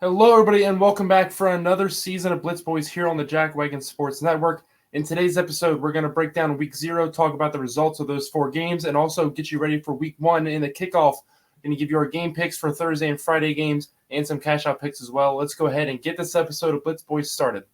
Hello, everybody, and welcome back for another season of Blitz Boys here on the Jack Wagon Sports Network. In today's episode, we're going to break down Week 0, talk about the results of those 4 games, and also get you ready for Week 1 in the kickoff. Going to give you our game picks for Thursday and Friday games and some cash-out picks as well. Let's go ahead and get this episode of Blitz Boys started.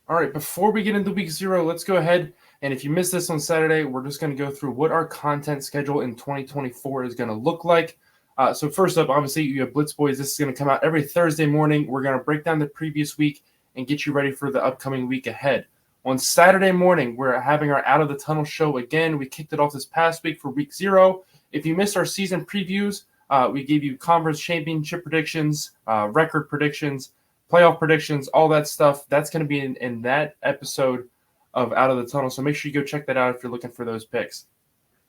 All right, before we get into Week 0, let's go ahead, and if you missed this on Saturday, we're just going to go through what our content schedule in 2024 is going to look like. So first up, obviously, you have Blitz Boys. This is going to come out every Thursday morning. We're going to break down the previous week and get you ready for the upcoming week ahead. On Saturday morning, we're having our Out of the Tunnel show again. We kicked it off this past week for Week 0. If you missed our season previews, we gave you conference championship predictions, record predictions, playoff predictions, all that stuff. That's going to be in that episode of Out of the Tunnel. So make sure you go check that out if you're looking for those picks.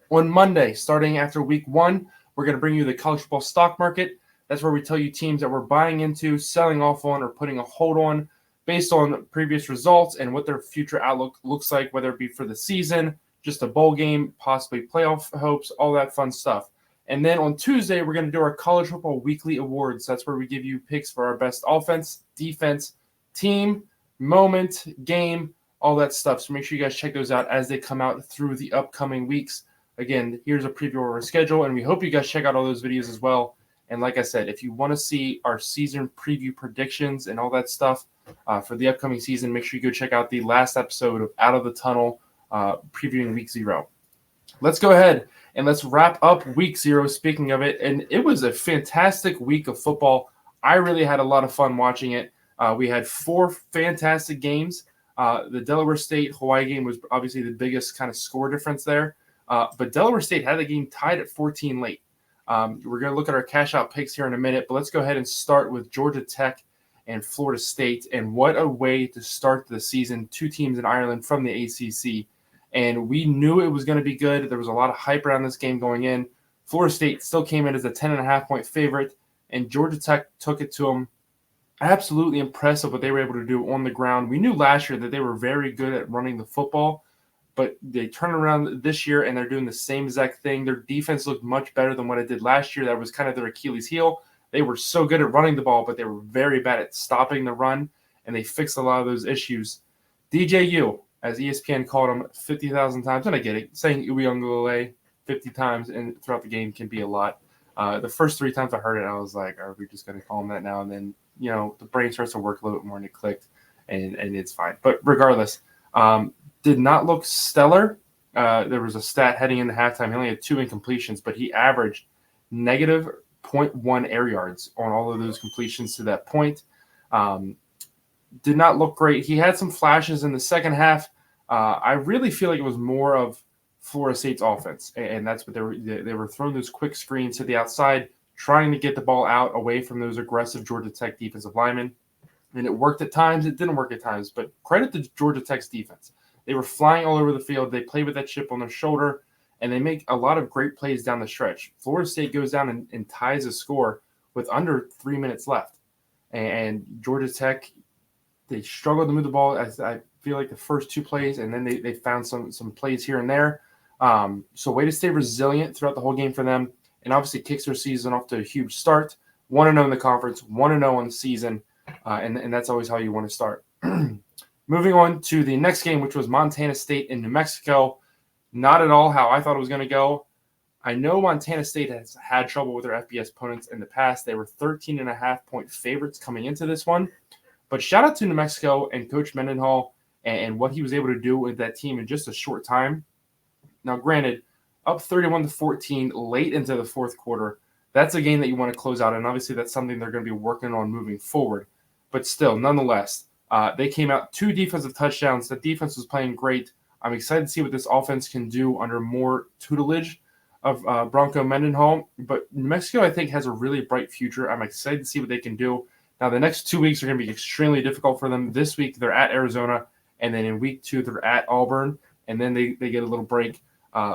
On Monday, starting after Week 1, we're going to bring you the college football stock market. That's where we tell you teams that we're buying into, selling off on, or putting a hold on based on previous results and what their future outlook looks like, whether it be for the season, just a bowl game, possibly playoff hopes, all that fun stuff. And then on Tuesday, we're going to do our college football weekly awards. That's where we give you picks for our best offense, defense, team, moment, game, all that stuff. So make sure you guys check those out as they come out through the upcoming weeks. Again, here's a preview of our schedule, and we hope you guys check out all those videos as well. And like I said, if you want to see our season preview predictions and all that stuff for the upcoming season, make sure you go check out the last episode of Out of the Tunnel previewing Week 0. Let's go ahead and let's wrap up Week 0, speaking of it. And it was a fantastic week of football. I really had a lot of fun watching it. We had 4 fantastic games. The Delaware State-Hawaii game was obviously the biggest kind of score difference there. But Delaware State had the game tied at 14 late. We're going to look at our cash-out picks here in a minute, but let's go ahead and start with Georgia Tech and Florida State. And what a way to start the season. 2 teams in Ireland from the ACC. And we knew it was going to be good. There was a lot of hype around this game going in. Florida State still came in as a 10.5-point favorite, and Georgia Tech took it to them. Absolutely impressive what they were able to do on the ground. We knew last year that they were very good at running the football, but they turned around this year, and they're doing the same exact thing. Their defense looked much better than what it did last year. That was kind of their Achilles heel. They were so good at running the ball, but they were very bad at stopping the run, and they fixed a lot of those issues. DJU, as ESPN called him 50,000 times, and I get it, saying Uiagalelei 50 times and throughout the game can be a lot. The first 3 times I heard it, I was like, are we just going to call him that now? And then, the brain starts to work a little bit more, and it clicked, and it's fine. But regardless, did not look stellar. There was a stat heading into halftime. He only had 2 incompletions, but he averaged negative 0.1 air yards on all of those completions to that point. Did not look great. He had some flashes in the second half. I really feel like it was more of Florida State's offense, and that's what they were throwing those quick screens to the outside, trying to get the ball out away from those aggressive Georgia Tech defensive linemen. And it worked at times. It didn't work at times, but credit to Georgia Tech's defense. They were flying all over the field. They play with that chip on their shoulder, and they make a lot of great plays down the stretch. Florida State goes down and ties a score with under 3 minutes left. And Georgia Tech, they struggled to move the ball, as I feel like the first 2 plays, and then they found some plays here and there. So way to stay resilient throughout the whole game for them, and obviously kicks their season off to a huge start. 1-0 in the conference, 1-0 on the season, and that's always how you want to start. Moving on to the next game, which was Montana State in New Mexico. Not at all how I thought it was going to go. I know Montana State has had trouble with their FBS opponents in the past. They were 13.5-point favorites coming into this one. But shout out to New Mexico and Coach Mendenhall and what he was able to do with that team in just a short time. Now, granted, up 31-14 late into the fourth quarter, that's a game that you want to close out, and obviously that's something they're going to be working on moving forward. But still, nonetheless, they came out 2 defensive touchdowns. The defense was playing great. I'm excited to see what this offense can do under more tutelage of Bronco Mendenhall. But New Mexico, I think, has a really bright future. I'm excited to see what they can do. Now, the next 2 weeks are going to be extremely difficult for them. This week, they're at Arizona, and then in week 2, they're at Auburn, and then they get a little break.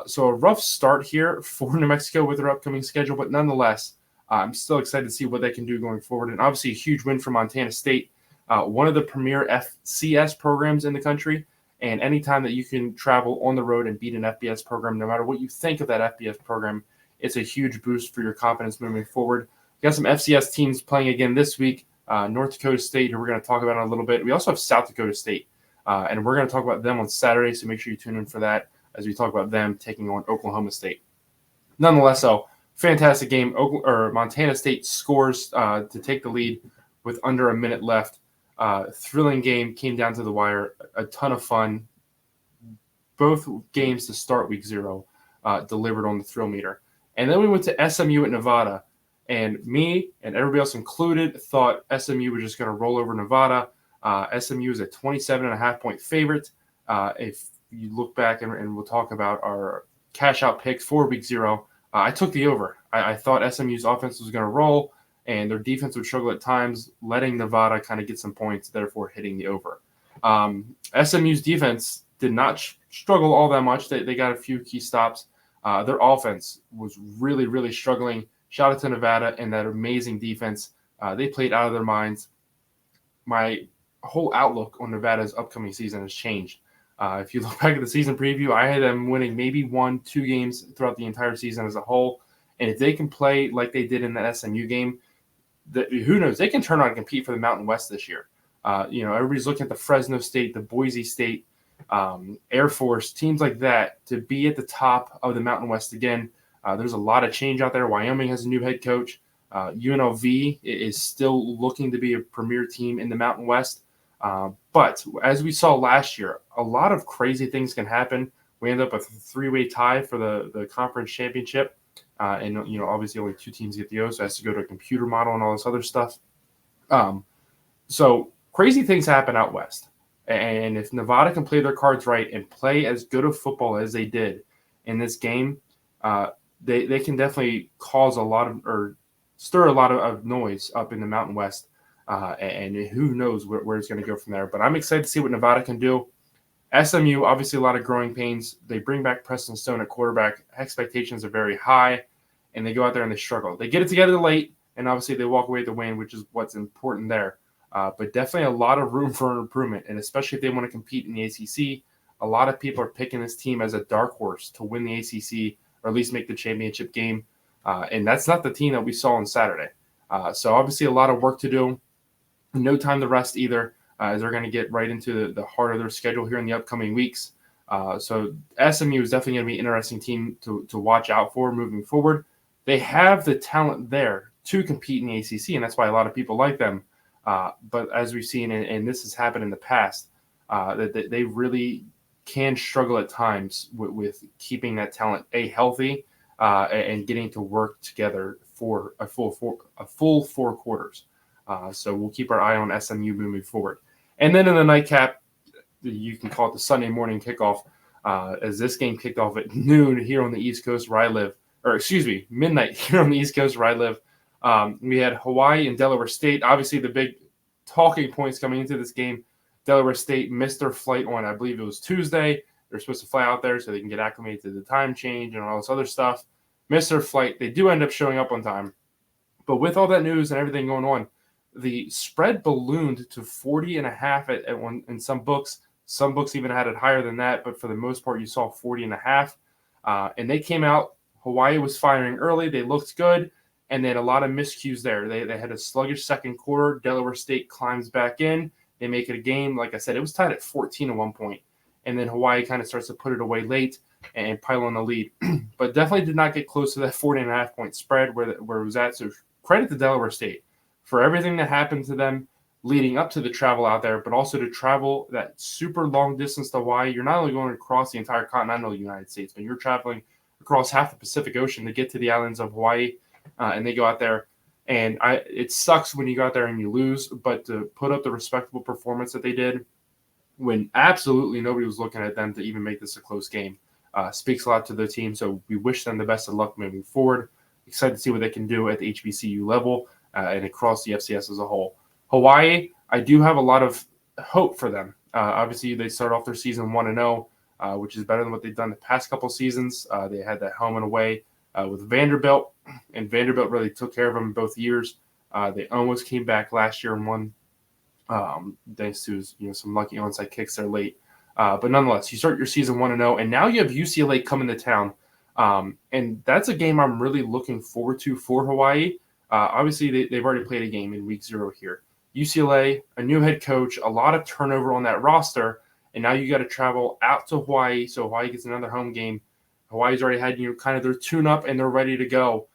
So a rough start here for New Mexico with their upcoming schedule, but nonetheless, I'm still excited to see what they can do going forward. And obviously a huge win for Montana State, one of the premier FCS programs in the country. And anytime that you can travel on the road and beat an FBS program, no matter what you think of that FBS program, it's a huge boost for your confidence moving forward. We got some FCS teams playing again this week. North Dakota State, who we're going to talk about in a little bit. We also have South Dakota State, and we're going to talk about them on Saturday, so make sure you tune in for that as we talk about them taking on Oklahoma State. Nonetheless, fantastic game. Montana State scores to take the lead with under a minute left. Thrilling game, came down to the wire. A ton of fun. Both games to start week 0 delivered on the thrill meter. And then we went to SMU at Nevada. And me and everybody else included thought SMU was just going to roll over Nevada. SMU is a 27.5-point favorite. If you look back and we'll talk about our cash out picks for week 0, I took the over. I thought SMU's offense was going to roll and their defense would struggle at times, letting Nevada kind of get some points, therefore hitting the over. SMU's defense did not struggle all that much. They got a few key stops. Their offense was really, really struggling. Shout out to Nevada and that amazing defense. They played out of their minds. My whole outlook on Nevada's upcoming season has changed. If you look back at the season preview, I had them winning maybe 1-2 games throughout the entire season as a whole. And if they can play like they did in that SMU game, who knows? They can turn on and compete for the Mountain West this year. Everybody's looking at the Fresno State, the Boise State, Air Force, teams like that to be at the top of the Mountain West again. There's a lot of change out there. Wyoming has a new head coach. UNLV is still looking to be a premier team in the Mountain West. But as we saw last year, a lot of crazy things can happen. We end up with a 3-way tie for the conference championship. And obviously only 2 teams get the O, so it has to go to a computer model and all this other stuff. So crazy things happen out west. And if Nevada can play their cards right and play as good of football as they did in this game, they can definitely cause stir a lot of noise up in the Mountain West. And who knows where it's going to go from there. But I'm excited to see what Nevada can do. SMU, obviously a lot of growing pains. They bring back Preston Stone at quarterback. Expectations are very high, and they go out there and they struggle. They get it together late, and obviously they walk away with the win, which is what's important there. But definitely a lot of room for improvement, and especially if they want to compete in the ACC, a lot of people are picking this team as a dark horse to win the ACC or at least make the championship game. And that's not the team that we saw on Saturday. So obviously a lot of work to do. No time to rest either, as they're going to get right into the heart of their schedule here in the upcoming weeks. So SMU is definitely going to be an interesting team to watch out for moving forward. They have the talent there to compete in the ACC, and that's why a lot of people like them. But as we've seen, and this has happened in the past, that they really can struggle at times with keeping that talent healthy and getting to work together for a full 4 quarters. So we'll keep our eye on SMU moving forward. And then in the nightcap, you can call it the Sunday morning kickoff, as this game kicked off at noon here on the East Coast where I live, midnight here on the East Coast where I live. We had Hawaii and Delaware State. Obviously, the big talking points coming into this game, Delaware State missed their flight on, I believe it was Tuesday. They're supposed to fly out there so they can get acclimated to the time change and all this other stuff. Missed their flight. They do end up showing up on time. But with all that news and everything going on, the spread ballooned to 40.5 at one in some books. Some books even had it higher than that, but for the most part, you saw 40.5. And they came out. Hawaii was firing early. They looked good, and they had a lot of miscues there. They had a sluggish second quarter. Delaware State climbs back in. They make it a game. Like I said, it was tied at 14 at one point. And then Hawaii kind of starts to put it away late and pile on the lead. But definitely did not get close to that 40.5 point spread where it was at. So credit to Delaware State for everything that happened to them leading up to the travel out there, but also to travel that super long distance to Hawaii. You're not only going across the entire continental United States, but you're traveling across half the Pacific Ocean to get to the islands of Hawaii, and they go out there. And it sucks when you go out there and you lose, but to put up the respectable performance that they did when absolutely nobody was looking at them to even make this a close game speaks a lot to the team. So we wish them the best of luck moving forward. Excited to see what they can do at the HBCU level and across the FCS as a whole. Hawaii, I do have a lot of hope for them. Obviously, they start off their season 1-0, which is better than what they've done the past couple seasons. They had that home and away with Vanderbilt. and Vanderbilt really took care of them both years. They almost came back last year and won, thanks to some lucky onside kicks there late. But nonetheless, you start your season 1-0, and now you have UCLA coming to town. And that's a game I'm really looking forward to for Hawaii. Obviously, they've already played a game in week 0 here. UCLA, a new head coach, a lot of turnover on that roster, and now you got to travel out to Hawaii. So Hawaii gets another home game. Hawaii's already had kind of their tune-up, and they're ready to go.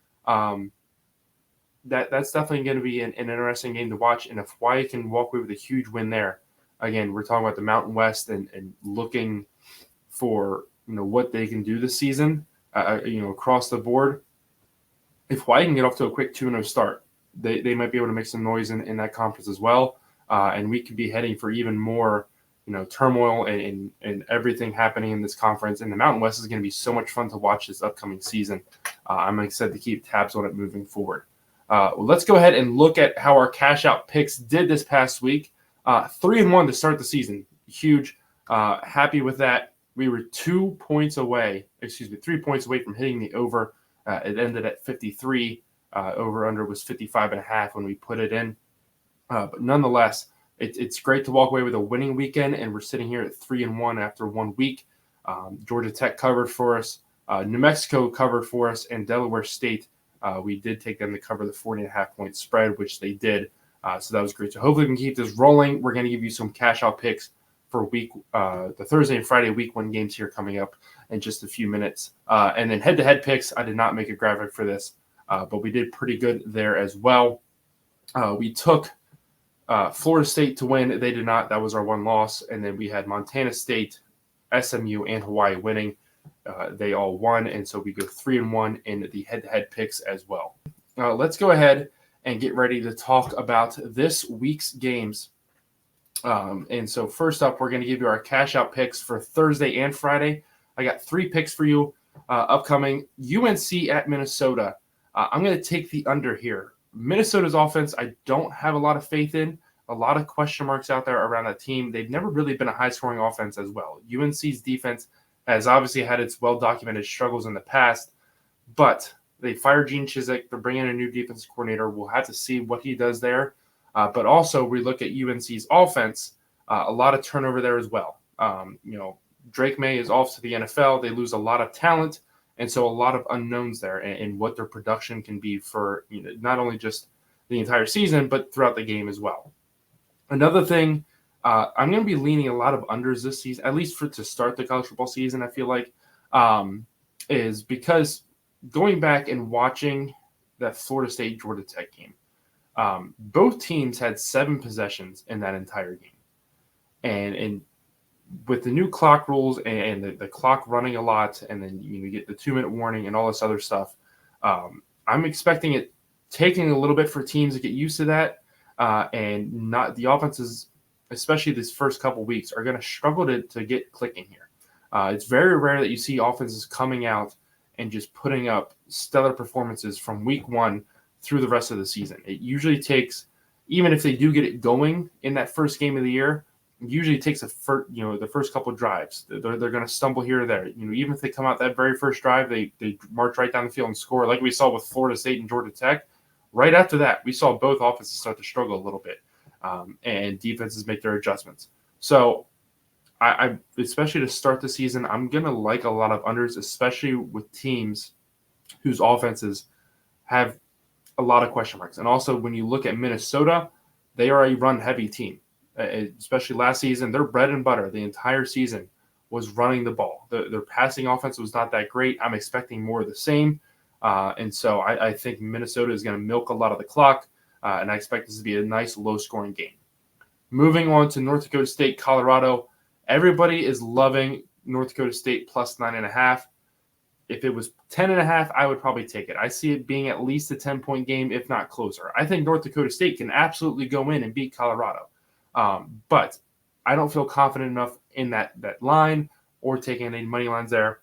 That's definitely going to be an interesting game to watch. And if Hawaii can walk away with a huge win there, again, we're talking about the Mountain West and looking for what they can do this season. Across the board, if Hawaii can get off to a quick 2-0 start, they might be able to make some noise in that conference as well. And we could be heading for even more, turmoil and everything happening in this conference. And the Mountain West is going to be so much fun to watch this upcoming season. I'm excited to keep tabs on it moving forward. Let's go ahead and look at how our cash out picks did this past week. 3-1 to start the season. Huge. Happy with that. We were 3 points away from hitting the over. It ended at 53. Over under was 55.5 when we put it in. But nonetheless, it's great to walk away with a winning weekend, and we're sitting here at 3-1 after 1 week. Georgia Tech covered for us. New Mexico covered for us, and Delaware State, we did take them to cover the 40.5-point spread, which they did. So that was great. So hopefully we can keep this rolling. We're going to give you some cash out picks for the Thursday and Friday week 1 games here coming up in just a few minutes. And then head-to-head picks, I did not make a graphic for this, but we did pretty good there as well. We took Florida State to win. They did not. That was our 1 loss. And then we had Montana State, SMU, and Hawaii winning. They all won, and so we go 3-1 in the head-to-head picks as well. Let's go ahead and get ready to talk about this week's games. And so first up, we're going to give you our cash out picks for Thursday and Friday. I got 3 picks for you upcoming. UNC at Minnesota. I'm going to take the under here. Minnesota's offense, I don't have a lot of faith in. A lot of question marks out there around that team. They've never really been a high-scoring offense as well. UNC's defense has obviously had its well-documented struggles in the past, but they fired Gene Chizik. They're bringing in a new defensive coordinator. We'll have to see what he does there. But also, we look at UNC's offense, a lot of turnover there as well. Drake May is off to the NFL. They lose a lot of talent, and so a lot of unknowns there in what their production can be for not only just the entire season, but throughout the game as well. Another thing, I'm going to be leaning a lot of unders this season, at least to start the college football season, I feel like, is because going back and watching that Florida State-Georgia Tech game, both teams had 7 possessions in that entire game. And with the new clock rules and the clock running a lot, and then you get the 2-minute warning and all this other stuff, I'm expecting it taking a little bit for teams to get used to that, and not the offenses, especially this first couple weeks, are going to struggle to get clicking here. It's very rare that you see offenses coming out and just putting up stellar performances from week 1 through the rest of the season. It usually takes, even if they do get it going in that first game of the year, it usually takes the first couple of drives. They're going to stumble here or there. Even if they come out that very first drive, they march right down the field and score, like we saw with Florida State and Georgia Tech. Right after that, we saw both offenses start to struggle a little bit, and defenses make their adjustments. So I especially to start the season, I'm going to like a lot of unders, especially with teams whose offenses have a lot of question marks. And also, when you look at Minnesota, they are a run-heavy team. Especially last season, their bread and butter the entire season was running the ball. Their passing offense was not that great. I'm expecting more of the same. And so I think Minnesota is going to milk a lot of the clock, and I expect this to be a nice low-scoring game. Moving on to North Dakota State, Colorado. Everybody is loving North Dakota State plus 9.5. If it was 10.5, I would probably take it. I see it being at least a 10-point game, if not closer. I think North Dakota State can absolutely go in and beat Colorado. But I don't feel confident enough in that line or taking any money lines there.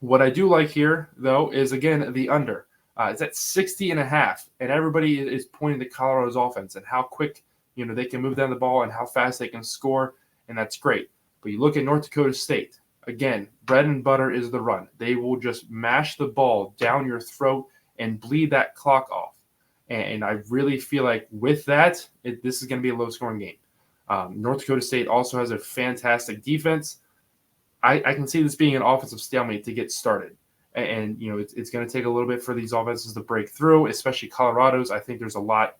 What I do like here, though, is, again, the under. It's at 60.5, and everybody is pointing to Colorado's offense and how quick they can move down the ball and how fast they can score, and that's great. But you look at North Dakota State. Again, bread and butter is the run. They will just mash the ball down your throat and bleed that clock off. And I really feel like with that, this is going to be a low-scoring game. North Dakota State also has a fantastic defense. I can see this being an offensive stalemate to get started. And it's going to take a little bit for these offenses to break through, especially Colorado's. I think there's a lot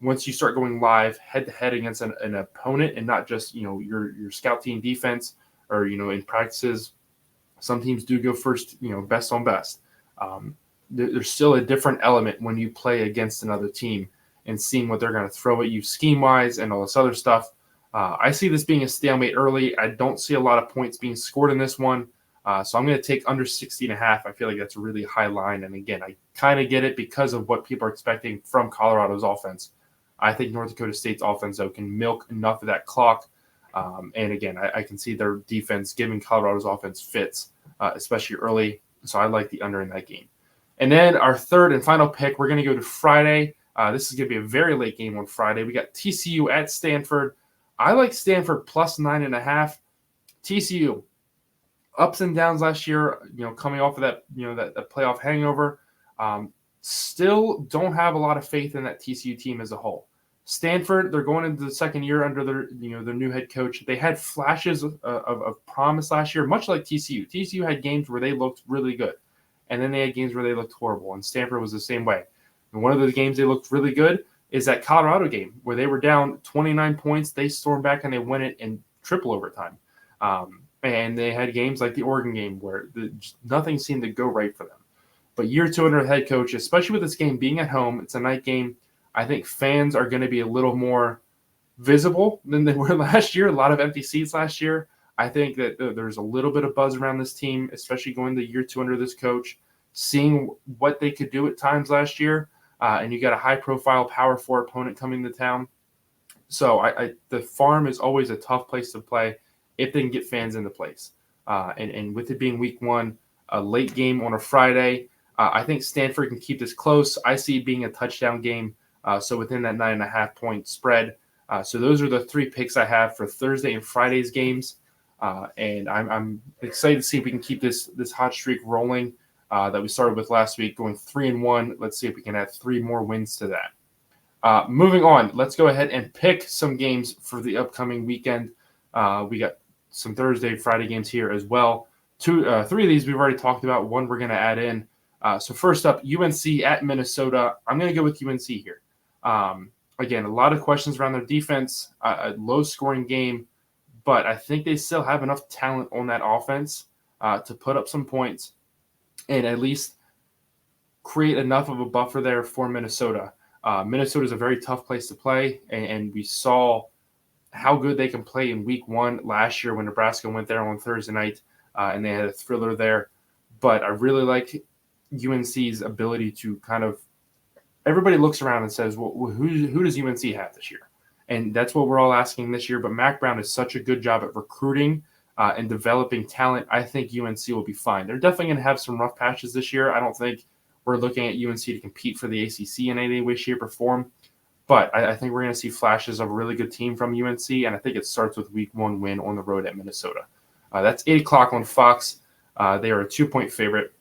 once you start going live head-to-head against an opponent and not just, your scout team defense or, in practices. Some teams do go first, best on best. There's still a different element when you play against another team and seeing what they're going to throw at you scheme-wise and all this other stuff. I see this being a stalemate early. I don't see a lot of points being scored in this one. So I'm going to take under 60.5. I feel like that's a really high line. And again, I kind of get it because of what people are expecting from Colorado's offense. I think North Dakota State's offense, though, can milk enough of that clock. And again, I can see their defense giving Colorado's offense fits, especially early. So I like the under in that game. And then our third and final pick, we're going to go to Friday. This is going to be a very late game on Friday. We got TCU at Stanford. I like Stanford plus 9.5. TCU, ups and downs last year, coming off of that, that playoff hangover. Still don't have a lot of faith in that TCU team as a whole. Stanford, they're going into the second year under their new head coach. They had flashes of promise last year, much like TCU. TCU had games where they looked really good, and then they had games where they looked horrible, and Stanford was the same way. And one of the games they looked really good is that Colorado game where they were down 29 points. They stormed back and they win it in triple overtime. And they had games like the Oregon game where nothing seemed to go right for them. But year two under head coach, especially with this game being at home, it's a night game. I think fans are going to be a little more visible than they were last year. A lot of empty seats last year. I think that there's a little bit of buzz around this team, especially going to year two under this coach, seeing what they could do at times last year. And you got a high-profile Power 4 opponent coming to town. So the Farm is always a tough place to play if they can get fans into place. And with it being week one, a late game on a Friday, I think Stanford can keep this close. I see it being a touchdown game, so within that 9.5-point spread. So those are the three picks I have for Thursday and Friday's games. And I'm excited to see if we can keep this hot streak rolling that we started with last week, going 3-1. Let's see if we can add 3 more wins to that. Moving on, let's go ahead and pick some games for the upcoming weekend. We got some Thursday, Friday games here as well. 3 of these we've already talked about. 1 we're going to add in. So first up, UNC at Minnesota. I'm going to go with UNC here. Again, a lot of questions around their defense, a low-scoring game, but I think they still have enough talent on that offense to put up some points and at least create enough of a buffer there for Minnesota. Minnesota is a very tough place to play, and we saw how good they can play in week one last year when Nebraska went there on Thursday night, and they had a thriller there. But I really like UNC's ability to kind of – everybody looks around and says, well, who does UNC have this year? And that's what we're all asking this year. But Mac Brown does such a good job at recruiting and developing talent. I think UNC will be fine. They're definitely going to have some rough patches this year. I don't think we're looking at UNC to compete for the ACC in any way, shape, or form. But I think we're going to see flashes of a really good team from UNC, and I think it starts with week 1 win on the road at Minnesota. That's 8 o'clock on Fox. They are a 2-point favorite.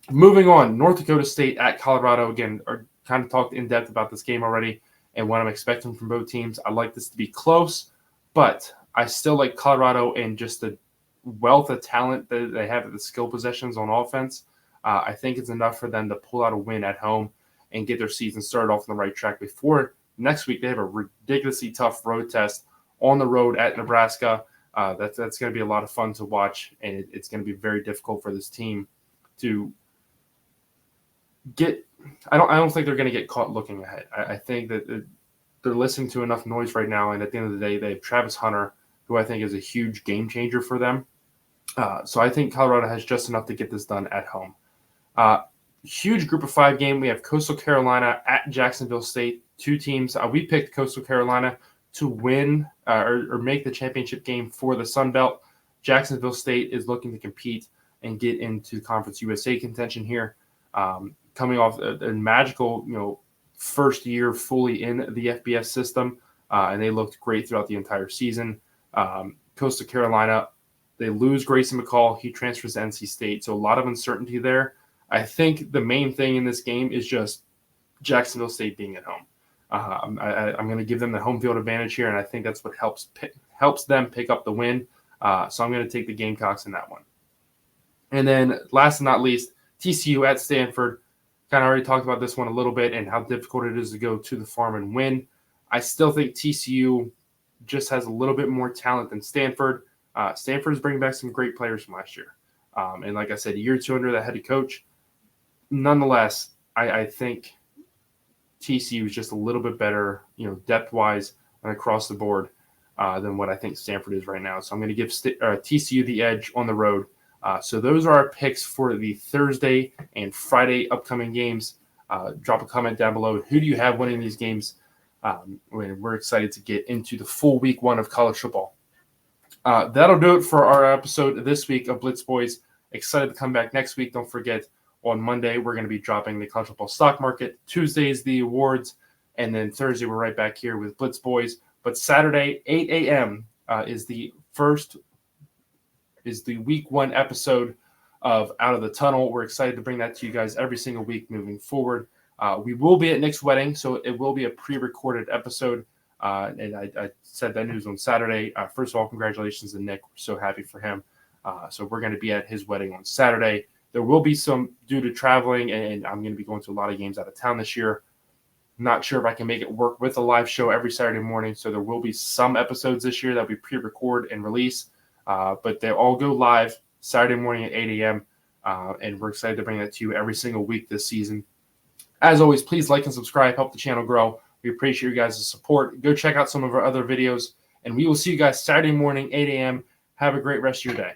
Moving on, North Dakota State at Colorado. Again, kind of talked in depth about this game already and what I'm expecting from both teams. I like this to be close, but I still like Colorado and just the wealth of talent that they have at the skill possessions on offense. I think it's enough for them to pull out a win at home and get their season started off on the right track before next week. They have a ridiculously tough road test on the road at Nebraska. That's going to be a lot of fun to watch, and it's going to be very difficult for this team to get. I don't think they're going to get caught looking ahead. I think that they're listening to enough noise right now, and at the end of the day, they have Travis Hunter, who I think is a huge game changer for them. So I think Colorado has just enough to get this done at home. Huge group of 5 game. We have Coastal Carolina at Jacksonville State. 2 teams. We picked Coastal Carolina to win or make the championship game for the Sun Belt. Jacksonville State is looking to compete and get into Conference USA contention here. Coming off a magical, first year fully in the FBS system, and they looked great throughout the entire season. Coastal Carolina, they lose Grayson McCall. He transfers to NC State, so a lot of uncertainty there. I think the main thing in this game is just Jacksonville State being at home. I'm going to give them the home field advantage here, and I think that's what helps them pick up the win. So I'm going to take the Gamecocks in that one. And then last but not least, TCU at Stanford. Kind of already talked about this one a little bit and how difficult it is to go to the farm and win. I still think TCU just has a little bit more talent than Stanford. Stanford is bringing back some great players from last year. And like I said, year 2 under the head coach. Nonetheless, I think TCU is just a little bit better, depth-wise and across the board than what I think Stanford is right now. So I'm going to give TCU the edge on the road. So those are our picks for the Thursday and Friday upcoming games. Drop a comment down below. Who do you have winning these games? We're excited to get into the full week 1 of college football. That'll do it for our episode this week of Blitz Boys. Excited to come back next week. Don't forget, on Monday, we're going to be dropping the college football stock market. Tuesday is the awards. And then Thursday, we're right back here with Blitz Boys. But Saturday, 8 a.m. Is the week 1 episode of Out of the Tunnel. We're excited to bring that to you guys every single week moving forward. We will be at Nick's wedding, so it will be a pre-recorded episode. And I said that news on Saturday. First of all, congratulations to Nick. We're so happy for him. So we're going to be at his wedding on Saturday. There will be some due to traveling, and I'm going to be going to a lot of games out of town this year. Not sure if I can make it work with a live show every Saturday morning, so there will be some episodes this year that we pre-record and release. But they all go live Saturday morning at 8 a.m., and we're excited to bring that to you every single week this season. As always, please like and subscribe, help the channel grow. We appreciate you guys' support. Go check out some of our other videos, and we will see you guys Saturday morning, 8 a.m. Have a great rest of your day.